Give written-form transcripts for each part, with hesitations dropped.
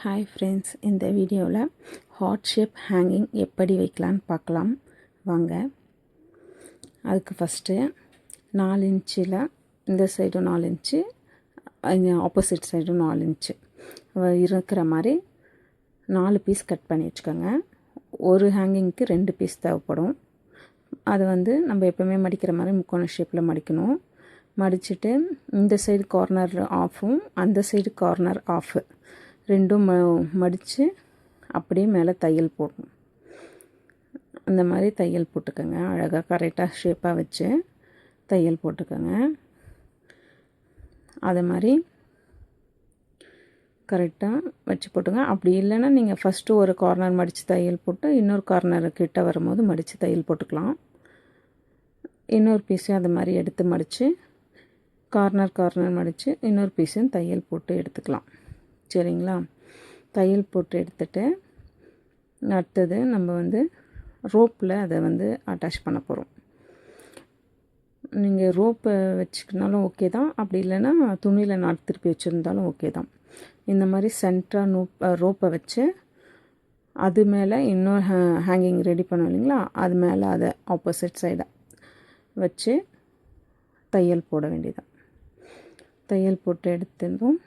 Hi friends, இந்த வீடியோவில் heart shape hanging எப்படி வைக்கலான்னு பார்க்கலாம் வாங்க. அதுக்கு ஃபஸ்ட்டு 4 இன்ச்சில் இந்த சைடும் 4 இன்ச்சு, ஆப்போசிட் சைடும் 4 இன்ச்சு இருக்கிற மாதிரி 4 பீஸ் கட் பண்ணி வச்சுக்கோங்க. ஒரு ஹேங்கிங்க்கு 2 பீஸ் தேவைப்படும். அது நம்ம எப்போவுமே மடிக்கிற மாதிரி முக்கோண ஷேப்பில் மடிக்கணும். மடிச்சுட்டு இந்த சைடு கார்னர் ஆஃபும் அந்த சைடு கார்னர் ஆஃபு ரெண்டும் மடித்து அப்படியே மேலே தையல் போடணும். அந்த மாதிரி தையல் போட்டுக்கோங்க. அழகாக கரெக்டாக ஷேப்பாக வச்சு தையல் போட்டுக்கோங்க. அது மாதிரி கரெக்டாக வச்சு போட்டுங்க. அப்படி இல்லைன்னா நீங்கள் ஃபஸ்ட்டு ஒரு கார்னர் மடித்து தையல் போட்டு இன்னொரு கார்னர் கிட்ட வரும்போது மடித்து தையல் போட்டுக்கலாம். இன்னொரு பீஸையும் அது மாதிரி எடுத்து மடித்து கார்னர் மடித்து இன்னொரு பீஸையும் தையல் போட்டு எடுத்துக்கலாம். சரிங்களா? தையல் போட்டு எடுத்துகிட்டு அடுத்தது நம்ம ரோப்பில் அதை அட்டாச் பண்ண போகிறோம். நீங்கள் ரோப்பை வச்சுக்கினாலும் ஓகே தான், அப்படி இல்லைன்னா துணியில் நாட்டு திருப்பி வச்சுருந்தாலும் ஓகே தான். இந்த மாதிரி சென்டராக ரோப்பை வச்சு அது மேலே இன்னொரு ஹேங்கிங் ரெடி பண்ணோம் இல்லைங்களா, அது மேலே அதை ஆப்போசிட் சைடாக வச்சு தையல் போட வேண்டியதான். தையல் போட்டு எடுத்ததும்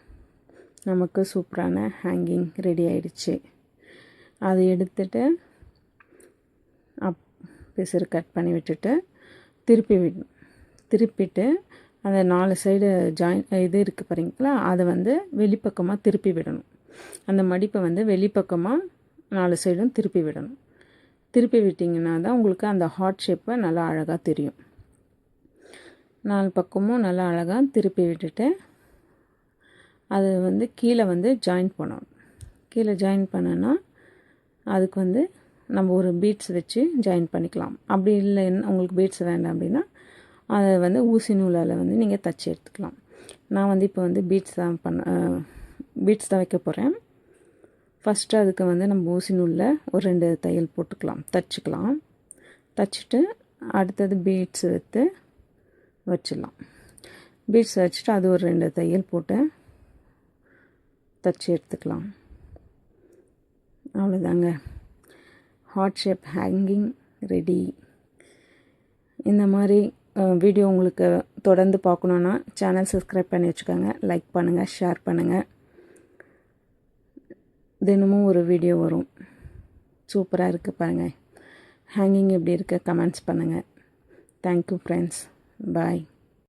நமக்கு சூப்பரான ஹேங்கிங் ரெடி ஆயிடுச்சு. அதை எடுத்துட்டு பிசறு கட் பண்ணி விட்டுட்டு திருப்பி விடணும். திருப்பிட்டு அந்த 4 சைடு இது இருக்குது பாருங்களா, அதை வெளிப்பக்கமாக திருப்பி விடணும். அந்த மடிப்பை வெளிப்பக்கமாக 4 சைடும் திருப்பி விடணும். திருப்பி விட்டிங்கன்னா தான் உங்களுக்கு அந்த ஹார்ட் ஷேப்பை நல்லா அழகாக தெரியும். 4 பக்கமும் நல்லா அழகாக திருப்பி விட்டுட்டு அது கீழே ஜாயின் பண்ணணும். கீழே ஜாயின் பண்ணோன்னா அதுக்கு நம்ம ஒரு பீட்ஸ் வச்சு ஜாயின் பண்ணிக்கலாம். அப்படி இல்லை உங்களுக்கு பீட்ஸ் வேண்டாம் அப்படின்னா அதை ஊசி நூலால் நீங்கள் தச்சு எடுத்துக்கலாம். நான் இப்போ பீட்ஸ் தான் வைக்க போகிறேன். ஃபஸ்ட்டு அதுக்கு நம்ம ஊசி நூலில் ஒரு 2 தையல் போட்டுக்கலாம், தச்சுக்கலாம். தச்சுட்டு அடுத்தது பீட்ஸ் வச்சிடலாம். பீட்ஸ் வச்சுட்டு அது ஒரு 2 தையல் போட்டு தச்சு எடுத்துக்கலாம். அவ்வளோதாங்க, ஹார்ட் ஷேப் ஹேங்கிங் ரெடி. இந்த மாதிரி வீடியோ உங்களுக்கு தொடர்ந்து பார்க்கணுன்னா சேனல் சப்ஸ்கிரைப் பண்ணி வச்சுக்கோங்க. லைக் பண்ணுங்கள், ஷேர் பண்ணுங்கள். தினமும் ஒரு வீடியோ வரும். சூப்பராக இருக்குது பாருங்கள். ஹேங்கிங் எப்படி இருக்குது கமெண்ட்ஸ் பண்ணுங்கள். Thank you friends. பாய்.